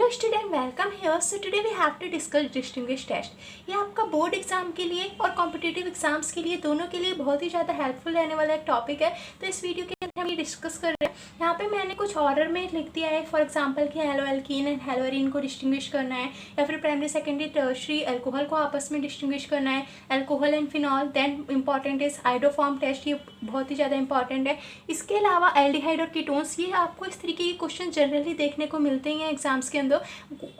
Hello student, welcome here. So today we have to discuss distinguish test. ये आपका board exam के लिए और कॉम्पिटिटिव एग्जाम्स के लिए दोनों के लिए बहुत ही ज़्यादा हेल्पफुल रहने वाला एक टॉपिक है। तो इस वीडियो के अंदर हम ये डिस्कस कर रहे हैं। यहाँ पे मैंने कुछ ऑर्डर में लिख दिया है, फॉर एग्जाम्पल कि hello alkene and hello arene को डिस्टिंग्विश करना है, या फिर प्राइमरी सेकेंडरी टर्शरी अल्कोहल को आपस में डिस्टिंग्विश करना है, alcohol and phenol. Then important is iodoform test, ये बहुत ही ज़्यादा इंपॉर्टेंट है। इसके अलावा एल्डिहाइड और कीटोन्स, ये आपको इस तरीके के क्वेश्चन जनरली देखने को मिलते हैं एग्जाम्स के अंदर।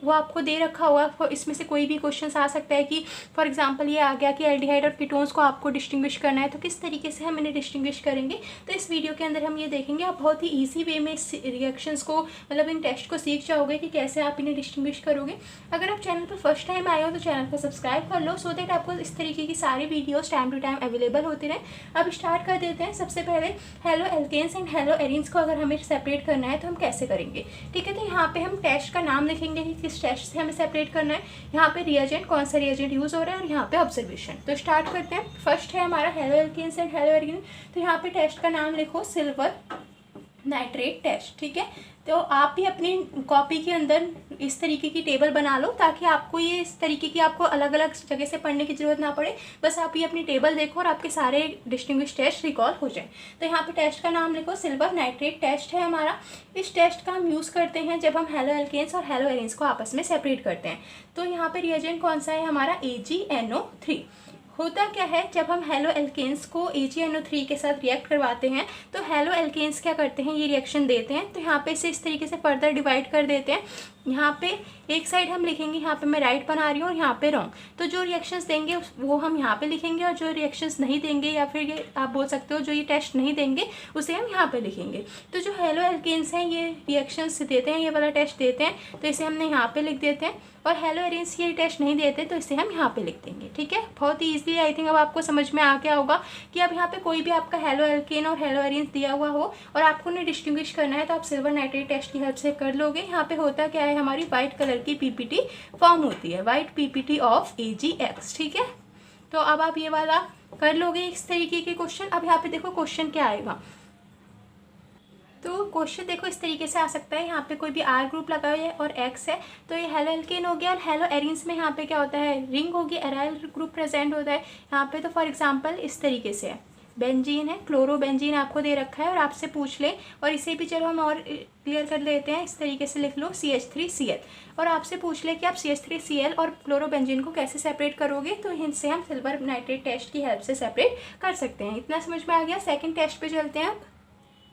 वो आपको दे रखा होगा, इसमें से कोई भी क्वेश्चन आ सकता है कि फॉर एग्जांपल ये आ गया कि एल्डिहाइड और कीटोन्स को आपको डिस्टिंग्विश करना है, तो किस तरीके से हम इन्हें डिस्टिंग्विश करेंगे। तो इस वीडियो के अंदर हम ये देखेंगे। आप बहुत ही ईजी वे में इस रिएक्शंस को, मतलब इन टेस्ट को सीख जाओगे कि कैसे आप इन्हें डिस्टिंग्विश करोगे। अगर आप चैनल पर फर्स्ट टाइम आए हो तो चैनल को सब्सक्राइब कर लो, सो दैट आपको इस तरीके की सारी videos time to time available होती रहे। अब स्टार्ट कर देते हैं। सबसे पहले haloalkanes and haloarenes को अगर हमें सेपरेट करना है तो हम कैसे करेंगे, ठीक है। तो यहाँ पे हम टेस्ट का नाम लिखेंगे कि किस टेस्ट से हमें सेपरेट करना है। यहाँ पे रिएजेंट, कौन सा रिएजेंट यूज हो रहा है, और यहाँ पे ऑब्जर्वेशन। तो स्टार्ट करते हैं। फर्स्ट है हमारा haloalkanes and haloarene. तो यहाँ पे टेस्ट का नाम लिखो सिल्वर नाइट्रेट टेस्ट, ठीक है। तो आप भी अपनी कॉपी के अंदर इस तरीके की टेबल बना लो, ताकि आपको ये इस तरीके की आपको अलग अलग जगह से पढ़ने की जरूरत ना पड़े। बस आप ये अपनी टेबल देखो और आपके सारे डिस्टिंग्विश टेस्ट रिकॉल हो जाए। तो यहाँ पे टेस्ट का नाम लिखो सिल्वर नाइट्रेट टेस्ट है हमारा। इस टेस्ट का हम यूज़ करते हैं जब हम हेलो एल्केन्स और हेलो एरीन्स को आपस में सेपरेट करते हैं। तो यहाँ पे रिएजेंट कौन सा है हमारा, AgNO3। होता क्या है, जब हम हेलो एल्केन्स को AgNO3 के साथ रिएक्ट करवाते हैं तो हेलो एल्केन्स क्या करते हैं, ये रिएक्शन देते हैं। तो यहाँ पे इसे इस तरीके से फर्दर डिवाइड कर देते हैं। यहाँ पे एक साइड हम लिखेंगे, यहाँ पे मैं राइट बना रही हूँ और यहाँ पे रॉन्ग। तो जो रिएक्शंस देंगे वो हम यहाँ पे लिखेंगे, और जो रिएक्शंस नहीं देंगे, या फिर ये आप बोल सकते हो जो ये टेस्ट नहीं देंगे, उसे हम यहाँ पे लिखेंगे। तो जो हेलो एल्केन्स हैं ये रिएक्शंस देते हैं, ये वाला टेस्ट देते हैं, तो इसे हमने यहाँ पे लिख देते हैं। और हेलो एरीन्स ये टेस्ट नहीं देते, तो इसे हम यहाँ पे लिख देंगे, ठीक है। बहुत ही ईजिली आई थिंक अब आपको समझ में आ गया होगा कि अब यहाँ पे कोई भी आपका हेलो एल्केन और हेलो एरीन्स दिया हुआ हो और आपको उन्हें डिस्टिंग्विश करना है, तो आप सिल्वर नाइट्रेट टेस्ट की हेल्प से कर लोगे। यहाँ पे होता क्या है, हमारी व्हाइट कलर की PPT फॉर्म होती है, व्हाइट PPT ऑफ AgX, ठीक है। तो अब आप ये वाला कर लोगे इस तरीके के क्वेश्चन। अब यहाँ पे देखो क्वेश्चन क्या आएगा। तो क्वेश्चन देखो इस तरीके से आ सकता है। यहाँ पे कोई भी R ग्रुप लगा हुआ है और X है, तो ये हेलो एल्केन हो गया। और हेलो एरीन्स में यहाँ पे क्या होता है, रिंग होगी, एराइल ग्रुप प्रेजेंट होता है यहाँ पे। तो फॉर एग्जांपल इस तरीके से है, बेंजीन है, क्लोरोबेंजीन आपको दे रखा है और आपसे पूछ ले, और इसे भी चलो हम और क्लियर कर लेते हैं। इस तरीके से लिख लो CH3Cl, और आपसे पूछ ले कि आप CH3Cl और क्लोरोबेंजीन को कैसे सेपरेट करोगे, तो इनसे हम सिल्वर नाइट्रेट टेस्ट की हेल्प से सेपरेट कर सकते हैं। इतना समझ में आ गया। सेकेंड टेस्ट पे चलते हैं।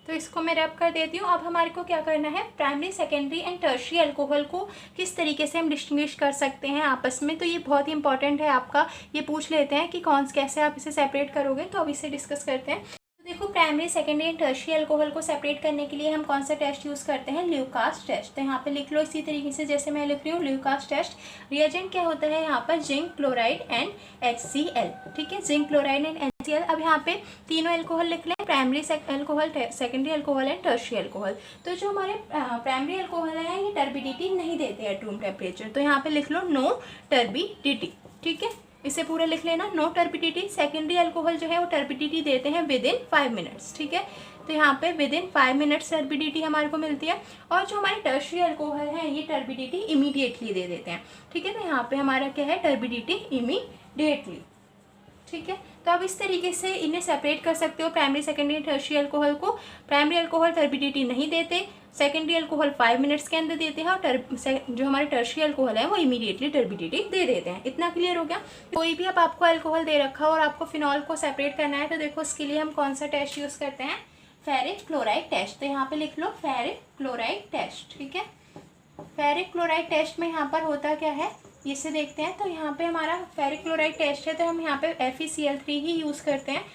तो इसको मैं रैप कर देती हूँ। अब हमारे को क्या करना है, primary secondary and tertiary alcohol को किस तरीके से हम डिस्टिंग्विश कर सकते हैं आपस में। तो ये बहुत ही इंपॉर्टेंट है आपका, ये पूछ लेते हैं कि कैसे आप इसे सेपरेट करोगे। तो अब इसे डिस्कस करते हैं। तो देखो primary secondary and tertiary alcohol को सेपरेट करने के लिए हम कौन सा टेस्ट यूज़ करते हैं, ल्यूकास टेस्ट। तो यहाँ पे लिख लो इसी तरीके से जैसे मैं लिख रही हूँ, ल्यूकास टेस्ट। रिएजेंट क्या होता है यहाँ पर, जिंक क्लोराइड एंड HCl, ठीक है, जिंक क्लोराइड एंड HCl। अब यहाँ पे तीनों अल्कोहल लिख लें, primary alcohol, secondary alcohol and tertiary alcohol. तो जो हमारे प्राइमरी अल्कोहल है ये टर्बिडिटी नहीं देते हैं रूम टेम्परेचर, तो यहाँ पे लिख लो नो टर्बिडिटी, ठीक है। इसे पूरा लिख लेना, नो टर्बिडिटी। सेकेंडरी अल्कोहल जो है वो टर्बिडिटी देते हैं विदिन 5 मिनट्स, ठीक है। तो यहाँ पे विदिन 5 मिनट्स टर्बिडिटी हमारे को मिलती है। और जो हमारे टर्शियरी अल्कोहल है ये टर्बिडिटी इमीडिएटली दे देते हैं, ठीक है। तो यहाँ पे हमारा क्या है, टर्बिडिटी इमीडिएटली, ठीक है। तो अब इस तरीके से इन्हें सेपरेट कर सकते हो, प्राइमरी सेकेंडरी टर्शियरी अल्कोहल को। प्राइमरी अल्कोहल टर्बिडिटी नहीं देते, सेकेंडरी अल्कोहल 5 मिनट्स के अंदर देते हैं, और जो हमारे टर्शियरी अल्कोहल है वो इमीडिएटली टर्बिडिटी दे देते हैं। इतना क्लियर हो गया। कोई भी अब आपको अल्कोहल दे रखा हो और आपको फिनॉल को सेपरेट करना है, तो देखो इसके लिए हम कौन सा टेस्ट यूज़ करते हैं, फेरिक क्लोराइड टेस्ट। तो यहाँ पे लिख लो फेरिक क्लोराइड टेस्ट, ठीक है। फेरिक क्लोराइड टेस्ट में यहाँ पर होता क्या है, इसे देखते हैं। तो यहाँ पे हमारा फेरिक क्लोराइड टेस्ट है, तो हम यहाँ पे FeCl3 ही यूज़ करते हैं।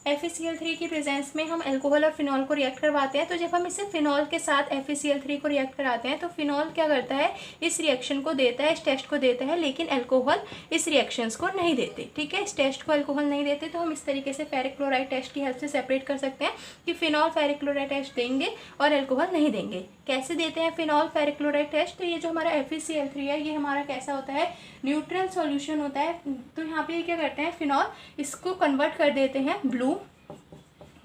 FeCl3 की प्रेजेंस में हम अल्कोहल और फिनॉल को रिएक्ट करवाते हैं। तो जब हम इसे फिनॉल के साथ FeCl3 को रिएक्ट कराते हैं, तो फिनॉल क्या करता है, इस रिएक्शन को देता है, इस टेस्ट को देता है, लेकिन अल्कोहल इस रिएक्शंस को नहीं देते, ठीक है। इस टेस्ट को अल्कोहल नहीं देते। तो हम इस तरीके से फेरिक क्लोराइड टेस्ट की हेल्प से सेपरेट कर सकते हैं कि फिनॉल फेरिक क्लोराइड टेस्ट देंगे और अल्कोहल नहीं देंगे। कैसे देते हैं फिनॉल फेरिक क्लोराइड टेस्ट, तो ये जो हमारा FeCl3 है ये हमारा कैसा होता है, न्यूट्रल सॉल्यूशन होता है। तो यहाँ पे क्या करते हैं, फिनॉल इसको कन्वर्ट कर देते हैं ब्लू,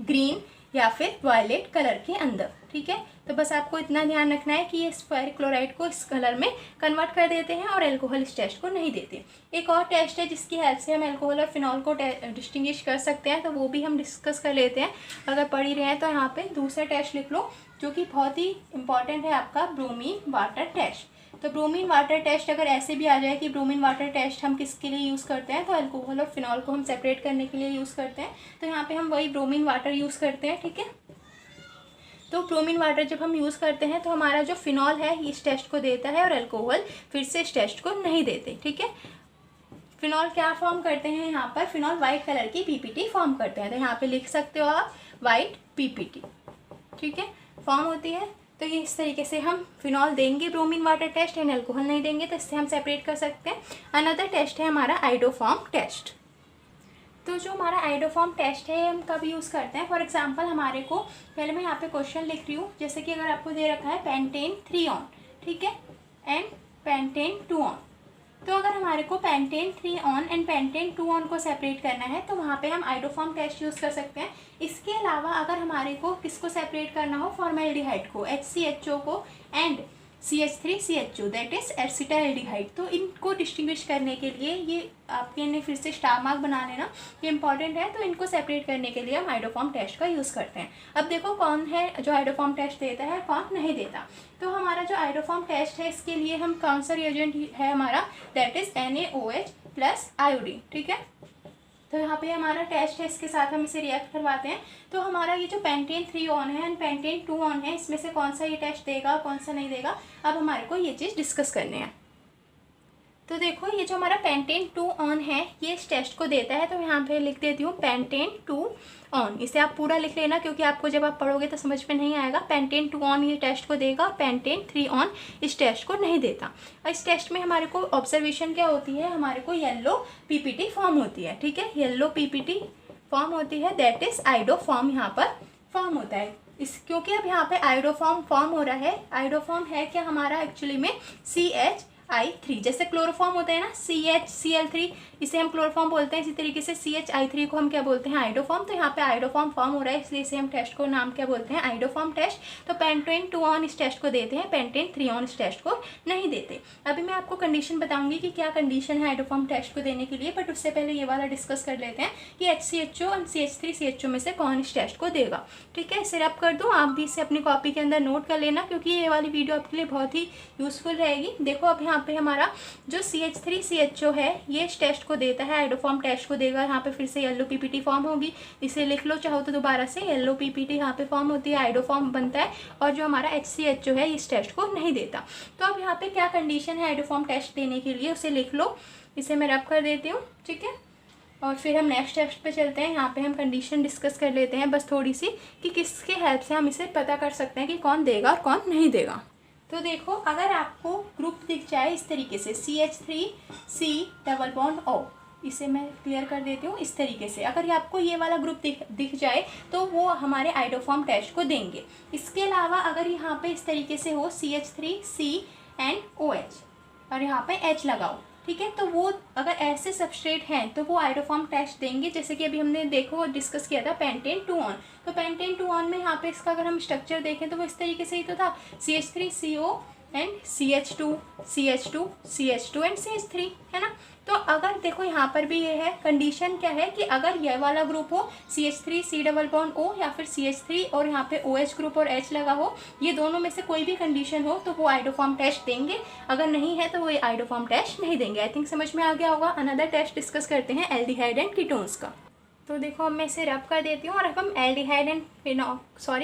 ग्रीन या फिर वायलेट कलर के अंदर। ठीक है, तो बस आपको इतना ध्यान रखना है कि ये फेरिक क्लोराइड को इस कलर में कन्वर्ट कर देते हैं और अल्कोहल इस टेस्ट को नहीं देते। एक और टेस्ट है जिसकी हेल्प से हम अल्कोहल और फिनॉल को डिस्टिंग्विश कर सकते हैं, तो वो भी हम डिस्कस कर लेते हैं। अगर पढ़ ही रहे हैं तो यहाँ पे दूसरा टेस्ट लिख लो जो कि बहुत ही इंपॉर्टेंट है आपका, ब्रोमीन वाटर टेस्ट। तो ब्रोमीन वाटर टेस्ट अगर ऐसे भी आ जाए कि ब्रोमीन वाटर टेस्ट हम किसके लिए यूज़ करते हैं, तो अल्कोहल और फिनॉल को हम सेपरेट करने के लिए यूज़ करते हैं, तो यहाँ पे हम वही ब्रोमीन वाटर यूज़ करते हैं। ठीक है, तो ब्रोमीन वाटर जब हम यूज़ करते हैं तो हमारा जो फिनॉल है इस टेस्ट को देता है और अल्कोहल फिर से इस टेस्ट को नहीं देते। ठीक है, फिनॉल क्या फॉर्म करते हैं, यहाँ पर फिनॉल वाइट कलर की पीपीटी फॉर्म करते हैं, तो यहाँ पे लिख सकते हो आप वाइट पीपीटी। ठीक है, फॉर्म होती है। तो ये इस तरीके से हम फिनॉल देंगे bromine water test and alcohol नहीं देंगे, तो इससे हम सेपरेट कर सकते हैं। अनदर टेस्ट है हमारा आइडोफॉर्म टेस्ट। तो जो हमारा आइडोफॉर्म टेस्ट है हम कब यूज़ करते हैं, फॉर एग्जांपल हमारे को, पहले मैं यहाँ पे क्वेश्चन लिख रही हूँ, जैसे कि अगर आपको दे रखा है पेंटेन 3 ऑन, ठीक है, एंड पेंटेन 2 ऑन, तो अगर हमारे को pentane 3 on and pentane 2 on को सेपरेट करना है तो वहाँ पे हम आइडोफॉर्म टेस्ट यूज़ कर सकते हैं। इसके अलावा अगर हमारे को किसको सेपरेट करना हो, फॉर्मेल्डिहाइड को, HCHO को and CH3CHO that is acetaldehyde, तो इनको डिस्टिंग्विश करने के लिए ये आपके ने फिर से स्टार मार्क बना लेना, ये इंपॉर्टेंट है। तो इनको सेपरेट करने के लिए हम आइडोफॉर्म टेस्ट का यूज़ करते हैं। अब देखो कौन है जो आइडोफॉर्म टेस्ट देता है, कौन नहीं देता। तो हमारा जो आइडोफॉर्म टेस्ट है इसके लिए हम कौन सा रिएजेंट है हमारा, that is NaOH plus iodine. ठीक है, तो यहाँ पे हमारा टेस्ट है, इसके साथ हम इसे रिएक्ट करवाते हैं। तो हमारा ये जो पेंटेन 3 ऑन है एंड पेंटेन 2 ऑन है, इसमें से कौन सा ये टेस्ट देगा कौन सा नहीं देगा, अब हमारे को ये चीज़ डिस्कस करनी है। तो देखो ये जो हमारा पेंटेन 2 ऑन है ये इस टेस्ट को देता है, तो यहाँ पे लिख देती हूँ पेंटेन 2 ऑन। इसे आप पूरा लिख लेना क्योंकि आपको जब आप पढ़ोगे तो समझ में नहीं आएगा। पेंटेन 2 ऑन ये टेस्ट को देगा और पेंटेन 3 ऑन इस टेस्ट को नहीं देता। और इस टेस्ट में हमारे को ऑब्जर्वेशन क्या होती है, हमारे को येलो पीपीटी फॉर्म होती है। ठीक है, येलो पीपीटी फॉर्म होती है, दैट इज आइडोफॉर्म यहाँ पर फॉर्म होता है। इस क्योंकि अब यहाँ पे आइडोफॉर्म फॉर्म हो रहा है, आइडोफॉर्म है क्या हमारा एक्चुअली में CHI3, जैसे क्लोरोफॉर्म होता है ना CHCl3, इसे हम क्लोरोफॉर्म बोलते हैं, इसी तरीके से CHI3 को हम क्या बोलते हैं, आइडोफॉर्म। तो यहाँ पे आइडोफॉर्म फॉर्म हो रहा है इसलिए इसे हम टेस्ट को नाम क्या बोलते हैं, आइडोफॉर्म टेस्ट। तो पेंटेन 2 ऑन इस टेस्ट को देते हैं, पेंटेन 3 ऑन इस टेस्ट को नहीं देते। अभी मैं आपको कंडीशन बताऊंगी कि क्या कंडीशन है आइडोफॉर्म टेस्ट को देने के लिए, बट उससे पहले ये वाला डिस्कस कर लेते हैं कि HCHO और CH3CHO में से कौन इस टेस्ट को देगा। ठीक है, इसे रब कर दूँ, आप भी इसे अपनी कॉपी के अंदर नोट कर लेना क्योंकि ये वाली वीडियो आपके लिए बहुत ही यूजफुल रहेगी। देखो अब यहाँ पे हमारा जो CH3CHO है ये इस टेस्ट को देता है, आइडोफॉर्म टेस्ट को देगा। यहाँ पे फिर से येलो पीपीटी फॉर्म होगी, इसे लिख लो चाहो तो दोबारा से, येलो पीपीटी यहाँ पे फॉर्म होती है, आइडोफॉर्म बनता है, और जो हमारा HCHO है इस टेस्ट को नहीं देता। तो अब यहाँ पे क्या कंडीशन है आइडोफॉर्म टेस्ट देने के लिए, उसे लिख लो, इसे मैं रब कर देती हूँ। ठीक है, और फिर हम नेक्स्ट टेस्ट पे चलते हैं। यहाँ पे हम कंडीशन डिस्कस कर लेते हैं बस थोड़ी सी, कि किसके हेल्प से हम इसे पता कर सकते हैं कि कौन देगा और कौन नहीं देगा। तो देखो अगर आपको ग्रुप दिख जाए इस तरीके से CH3C डबल बॉन्ड O, इसे मैं क्लियर कर देती हूँ इस तरीके से, अगर आपको ये वाला ग्रुप दिख जाए तो वो हमारे आइडोफॉर्म टेस्ट को देंगे। इसके अलावा अगर यहाँ पे इस तरीके से हो CH3C एंड OH और यहाँ पे H लगाओ, ठीक है, तो वो अगर ऐसे सबस्ट्रेट हैं तो वो आइडोफॉर्म टेस्ट देंगे। जैसे कि अभी हमने देखो डिस्कस किया था पेंटेन 2 ऑन, तो पेंटेन 2 ऑन में यहाँ पे इसका अगर हम स्ट्रक्चर देखें तो वो इस तरीके से ही तो था, CH3CO and CH2 and CH3, है ना। तो अगर देखो यहाँ पर भी ये है, कंडीशन क्या है कि अगर ये वाला ग्रुप हो CH3C डबल बॉन्ड O या फिर CH3 और यहाँ पे OH ग्रुप और H लगा हो, ये दोनों में से कोई भी कंडीशन हो तो वो आइडोफॉर्म टेस्ट देंगे, अगर नहीं है तो वो आइडोफॉर्म टेस्ट नहीं देंगे। आई थिंक समझ में आ गया होगा। अनदर टेस्ट डिस्कस करते हैं एल्डिहाइड एंड कीटोन्स का। तो देखो अब मैं इसे रब कर देती हूँ और अब हम एल्डिहाइड एंड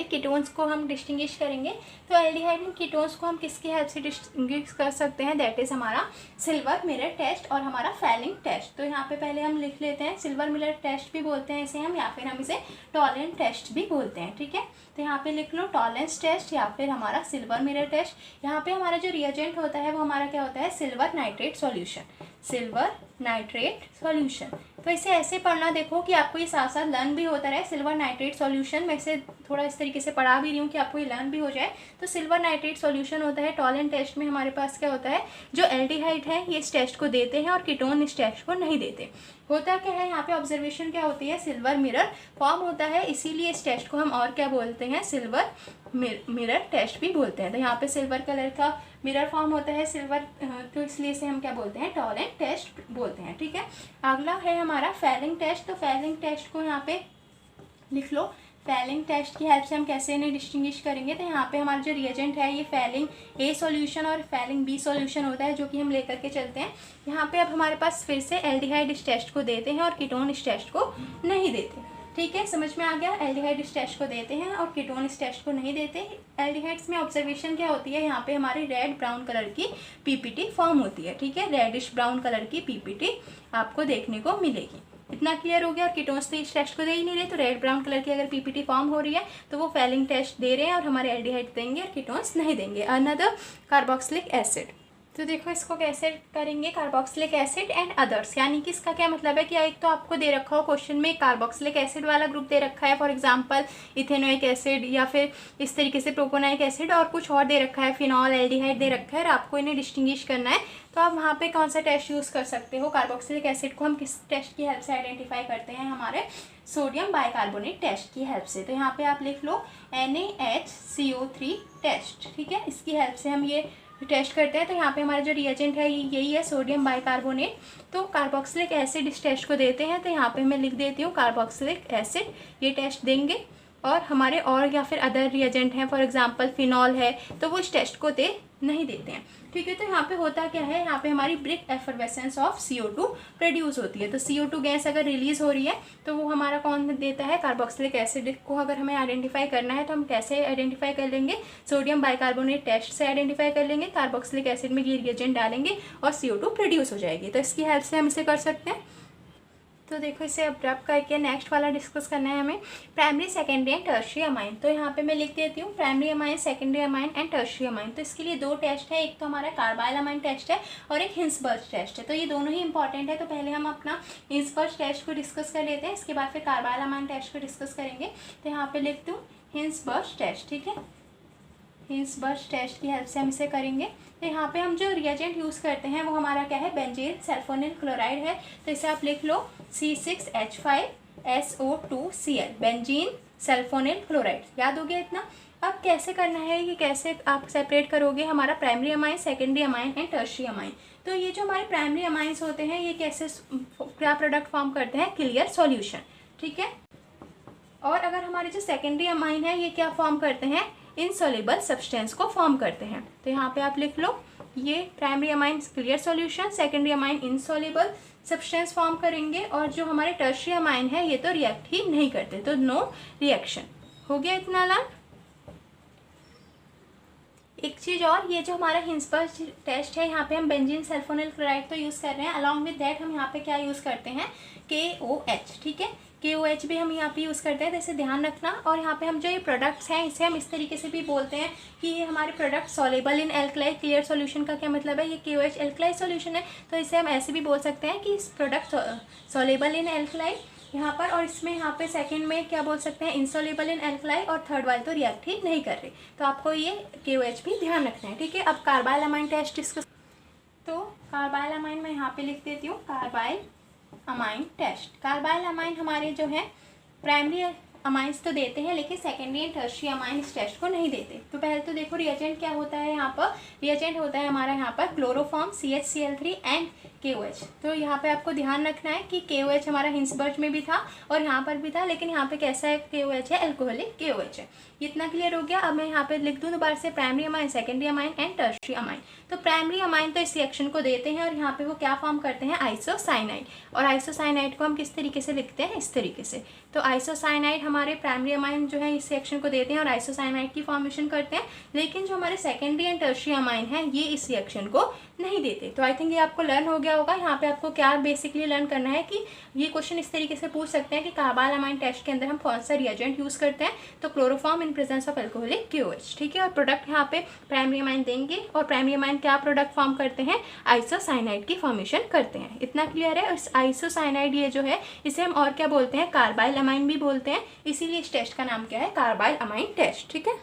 कीटोन्स को हम डिस्टिंग्विश करेंगे। तो एल्डिहाइड एंड कीटोन्स को हम किसकी हेल्प से डिस्टिंग्विश कर सकते हैं, दैट इज़ हमारा सिल्वर मिरर टेस्ट और हमारा फैलिंग टेस्ट। तो यहाँ पे पहले हम लिख लेते हैं, सिल्वर मिरर टेस्ट भी बोलते हैं इसे हम, या फिर हम इसे टॉलेंट टेस्ट भी बोलते हैं। ठीक है, तो यहाँ पे लिख लो टॉलेंस टेस्ट या फिर हमारा सिल्वर मिरर टेस्ट। यहाँ पे हमारा जो रिएजेंट होता है वो हमारा क्या होता है, silver nitrate solution, silver nitrate solution. तो इसे ऐसे पढ़ना देखो कि आपको ये साथ साथ लर्न भी होता रहे। सिल्वर नाइट्रेट सॉल्यूशन मैं इसे थोड़ा इस तरीके से पढ़ा भी रही हूँ कि आपको ये लर्न भी हो जाए। तो सिल्वर नाइट्रेट सॉल्यूशन होता है टॉलेंट टेस्ट में हमारे पास क्या होता है, जो एल्डिहाइड है ये इस टेस्ट को देते हैं और कीटोन इस टेस्ट को नहीं देते। होता क्या है यहाँ पे ऑब्जर्वेशन क्या होती है, सिल्वर मिरर फॉर्म होता है, इसीलिए इस टेस्ट को हम और क्या बोलते हैं, सिल्वर मिरर टेस्ट भी बोलते हैं। तो यहाँ पे सिल्वर कलर का मिरर फॉर्म होता है सिल्वर, तो इसलिए इसे हम क्या बोलते हैं, टॉलेंट टेस्ट बोलते हैं। ठीक है, अगला है हमारा फेलिंग टेस्ट। तो फेलिंग टेस्ट को यहाँ पे लिख लो। फेलिंग टेस्ट की हेल्प से हम कैसे इन्हें डिस्टिंग्विश करेंगे, तो यहाँ पे हमारा जो रिएजेंट है ये फेलिंग ए सॉल्यूशन और फेलिंग बी सॉल्यूशन होता है, जो कि हम लेकर के चलते हैं। यहाँ पे अब हमारे पास फिर से एल्डिहाइड इस टेस्ट को देते हैं और कीटोन इस टेस्ट को नहीं देते। ठीक है, समझ में आ गया। एल्डिहाइड इस टेस्ट को देते हैं और कीटोन इस टेस्ट को नहीं देते। एल्डिहाइड्स में ऑब्जर्वेशन क्या होती है, यहाँ पे हमारी रेड ब्राउन कलर की पीपीटी फॉर्म होती है। ठीक है, रेडिश ब्राउन कलर की पीपीटी आपको देखने को मिलेगी। इतना क्लियर हो गया। और कीटोन्स तो इस टेस्ट को दे ही नहीं रहे, तो रेड ब्राउन कलर की अगर पीपीटी फॉर्म हो रही है तो वो फेलिंग टेस्ट दे रहे हैं और हमारे एल्डिहाइड देंगे और कीटोन्स नहीं देंगे। Another carboxylic acid. तो देखो इसको कैसे करेंगे, कार्बोक्सिलिक एसिड एंड अदर्स, यानी कि इसका क्या मतलब है कि एक तो आपको दे रखा हो क्वेश्चन में कार्बोक्सिलिक एसिड वाला ग्रुप दे रखा है, फॉर एग्जांपल इथेनोइक एसिड या फिर इस तरीके से प्रोपोनाइक एसिड, और कुछ और दे रखा है, फिनॉल एल्डिहाइड दे रखा है, और आपको इन्हें डिस्टिंग्विश करना है। तो आप वहाँ पे कौन सा टेस्ट यूज़ कर सकते हो, कार्बोक्सिलिक एसिड को हम किस टेस्ट की हेल्प से आइडेंटिफाई करते हैं, हमारे सोडियम बाइकार्बोनेट टेस्ट की हेल्प से। तो यहाँ पे आप लिख लो NaHCO3 टेस्ट। ठीक है, इसकी हेल्प से हम ये टेस्ट करते हैं। तो यहाँ पे हमारा जो रिएजेंट है यही है, सोडियम बाइकार्बोनेट। तो कार्बोक्सिलिक एसिड इस टेस्ट को देते हैं, तो यहाँ पे मैं लिख देती हूँ कार्बोक्सिलिक एसिड ये टेस्ट देंगे। और हमारे और या फिर अदर रिएजेंट हैं, फॉर एग्जांपल फिनॉल है, तो वो इस टेस्ट को नहीं देते हैं। ठीक है, तो यहाँ पे होता क्या है, यहाँ पे हमारी brick effervescence of CO2 produce होती है। तो CO2 गैस अगर रिलीज हो रही है तो वो हमारा कौन देता है, कार्बोक्सिलिक एसिड को। अगर हमें आइडेंटिफाई करना है तो हम कैसे आइडेंटिफाई कर लेंगे, सोडियम बाइकार्बोनेट टेस्ट से आइडेंटिफाई कर लेंगे, कार्बोक्सिलिक एसिड में ये रिएजेंट डालेंगे और CO2 प्रोड्यूस हो जाएगी। तो इसकी हेल्प से हम इसे कर सकते हैं। तो देखो इसे अब रब करके नेक्स्ट वाला डिस्कस करना है हमें, primary secondary and tertiary amine. तो यहाँ पे मैं लिख देती हूँ primary amine, secondary amine and tertiary amine. तो इसके लिए दो टेस्ट है, एक तो हमारा कार्बाइल अमाइन टेस्ट है और एक हिंसबर्ग टेस्ट है। तो ये दोनों ही इंपॉर्टेंट है। तो पहले हम अपना हिंसबर्ग टेस्ट को डिस्कस कर लेते हैं, इसके बाद फिर कार्बाइल अमाइन टेस्ट को डिस्कस करेंगे। तो यहाँ पे लिख दूँ हिंसबर्ग टेस्ट। ठीक है, हिंसबर्ग टेस्ट की हेल्प से हम इसे करेंगे। तो यहाँ पे हम जो रिएजेंट यूज़ करते हैं वो हमारा क्या है, बेंजीन सल्फोनिल क्लोराइड है। तो इसे आप लिख लो C6H5SO2Cl, बेंजीन सल्फोनिल क्लोराइड। याद हो गया इतना। अब कैसे करना है, ये कैसे आप सेपरेट करोगे हमारा primary amine, secondary amine and tertiary amine. तो ये जो हमारे प्राइमरी अमाइंस होते हैं ये कैसे क्या प्रोडक्ट फॉर्म करते हैं, क्लियर सॉल्यूशन। ठीक है, और अगर हमारे जो सेकेंडरी अमाइन है ये क्या फॉर्म करते हैं, इनसॉल्युबल सब्सटेंस को फॉर्म करते हैं। तो यहाँ पे आप लिख लो ये primary amine clear solution, secondary amine insoluble substance form करेंगे, और जो हमारे टर्शियरी अमाइन है ये तो रिएक्ट ही नहीं करते, तो नो रिएक्शन। हो गया इतना लाल। एक चीज़ और, ये जो हमारा हिंसबर्ग टेस्ट है यहाँ पे हम बेंजीन सल्फोनिल क्लोराइड तो यूज़ कर रहे हैं, अलॉन्ग विद दैट हम यहाँ पे क्या यूज़ करते हैं, KOH। ठीक है, KOH भी हम यहाँ पे यूज़ करते हैं, तो इसे ध्यान रखना। और यहाँ पे हम जो ये प्रोडक्ट्स हैं इसे हम इस तरीके से भी बोलते हैं कि ये हमारे product soluble in alkali clear solution का क्या मतलब है, ये KOH एल्कलाई सॉल्यूशन है, तो इसे हम ऐसे भी बोल सकते हैं कि इस प्रोडक्ट सॉल्युबल इन एल्कलाई यहाँ पर। और इसमें यहाँ पे सेकंड में क्या बोल सकते हैं, इनसॉल्युबल इन एल्कलाई, और थर्ड वाले तो रिएक्ट ही नहीं कर रहे। तो आपको ये KOH भी ध्यान रखना है। ठीक है, अब कार्बाइल अमाइन टेस्ट डिस्कस। तो कार्बाइल अमाइन मैं यहाँ पे लिख देती हूँ carbylamine test. Carbylamine हमारे जो है प्राइमरी अमाइंस तो देते हैं, लेकिन सेकेंडरी एंड टर्शियरी अमाइन इस टेस्ट को नहीं देते। तो पहले तो देखो रिएजेंट क्या होता है, यहाँ पर रिएजेंट होता है हमारा यहाँ पर क्लोरोफॉर्म CHCl3 एंड KOH। तो यहाँ पे आपको ध्यान रखना है कि KOH हमारा हिंसबर्ग में भी था और यहाँ पर भी था, लेकिन यहाँ पे कैसा है, KOH है, एल्कोहलिक KOH है। इतना क्लियर हो गया। अब मैं यहाँ पे लिख दूँ दोबारा से, primary amine, secondary amine and tertiary amine. तो प्राइमरी अमाइन तो इस रिएक्शन को देते हैं और यहाँ पे वो क्या फॉर्म करते हैं, आइसोसाइनाइड। और आइसोसाइनाइड को हम किस तरीके से लिखते हैं, इस तरीके से। तो आइसोसाइनाइड हमारे प्राइमरी अमाइन जो है इस रिएक्शन को देते हैं और आइसोसाइनाइड की फॉर्मेशन करते हैं, लेकिन जो हमारे सेकेंडरी एंड टर्शियरी अमाइन है ये इस रिएक्शन को नहीं देते। तो आई थिंक ये आपको लर्न हो गया क्या होगा, यहाँ पे आपको क्या बेसिकली लर्न करना है कि ये क्वेश्चन इस तरीके से पूछ सकते हैं कि कार्बाइल अमाइन टेस्ट के अंदर हम कौन सा रिएजेंट यूज़ करते हैं, तो chloroform in presence of alcoholic KOH, ठीक है। और प्रोडक्ट यहाँ पे प्राइमरी अमाइन देंगे, और प्राइमरी अमाइन क्या प्रोडक्ट फॉर्म करते हैं, आइसोसाइनाइड की फॉर्मेशन करते हैं। इतना क्लियर है। और आइसोसाइनाइड ये जो है इसे हम और क्या बोलते हैं, कार्बाइल अमाइन भी बोलते हैं, इसीलिए इस टेस्ट का नाम क्या है, कार्बाइल अमाइन टेस्ट, ठीक है।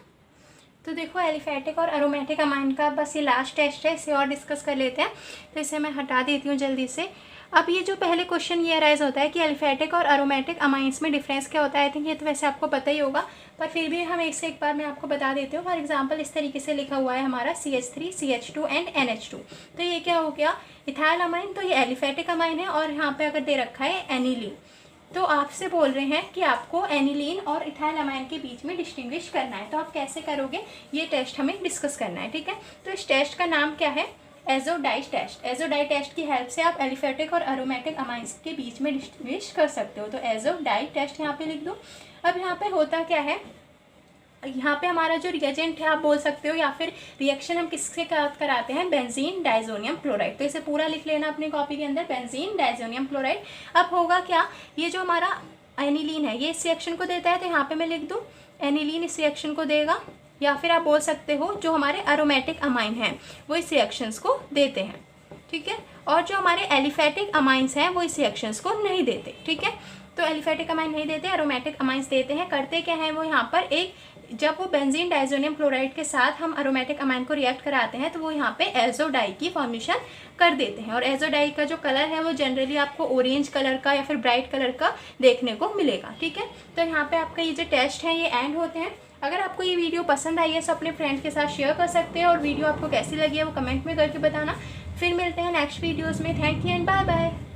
तो देखो एलिफेटिक और अरोमेटिक अमाइन का बस ये लास्ट टेस्ट है, इसे और डिस्कस कर लेते हैं। तो इसे मैं हटा देती हूँ जल्दी से। अब ये जो पहले क्वेश्चन ये अराइज होता है कि एलिफेटिक और अरोमेटिक अमाइंस में डिफरेंस क्या होता है, आई थिंक ये तो वैसे आपको पता ही होगा, पर फिर भी हम एक बार मैं आपको बता देती हूँ। फॉर एग्जांपल इस तरीके से लिखा हुआ है हमारा CH3 CH2 एंड NH2, तो ये क्या हो गया, इथाइल अमाइन, तो ये एलिफेटिक अमाइन है। और यहाँ पे अगर दे रखा है एनिलीन, तो आपसे बोल रहे हैं कि आपको एनिलीन और इथाइल अमाइन के बीच में डिस्टिंग्विश करना है। तो आप कैसे करोगे, ये टेस्ट हमें डिस्कस करना है, ठीक है। तो इस टेस्ट का नाम क्या है, एजोडाई टेस्ट। एजोडाई टेस्ट की हेल्प से आप एलिफेटिक और अरोमेटिक अमाइंस के बीच में डिस्टिंग्विश कर सकते हो। तो एजोडाई टेस्ट यहाँ पे लिख दो। अब यहाँ पे होता क्या है, यहाँ पे हमारा जो रिएजेंट है आप बोल सकते हो, या फिर रिएक्शन हम किसके कराते हैं, बेंजीन डाइजोनियम क्लोराइड। तो इसे पूरा लिख लेना अपनी कॉपी के अंदर, बेंजीन डाइजोनियम क्लोराइड। अब होगा क्या, ये जो हमारा एनिलीन है ये इस रिएक्शन को देता है, तो यहाँ पे मैं लिख दूँ एनिलीन इस रिएक्शन को देगा, या फिर आप बोल सकते हो जो हमारे अरोमेटिक अमाइन हैं वो इस रिएक्शंस को देते हैं, ठीक है। और जो हमारे एलिफेटिक अमाइंस हैं वो इस रिएक्शंस को नहीं देते, ठीक है। तो एलिफेटिक अमाइन नहीं देते, अरोमेटिक अमाइंस देते हैं। करते क्या है वो, यहाँ पर एक जब वो बेंजीन डाइजोनियम क्लोराइड के साथ हम अरोमेटिक अमाइन को रिएक्ट कराते हैं तो वो यहाँ पे एजोडाई की फॉर्मेशन कर देते हैं। और एजोडाई का जो कलर है वो जनरली आपको ऑरेंज कलर का या फिर ब्राइट कलर का देखने को मिलेगा, ठीक है। तो यहाँ पे आपका ये जो टेस्ट है ये एंड होते हैं। अगर आपको ये वीडियो पसंद आई है तो अपने फ्रेंड्स के साथ शेयर कर सकते हैं, और वीडियो आपको कैसी लगी है वो कमेंट में करके बताना। फिर मिलते हैं नेक्स्ट वीडियोज़ में। Thank you and bye bye.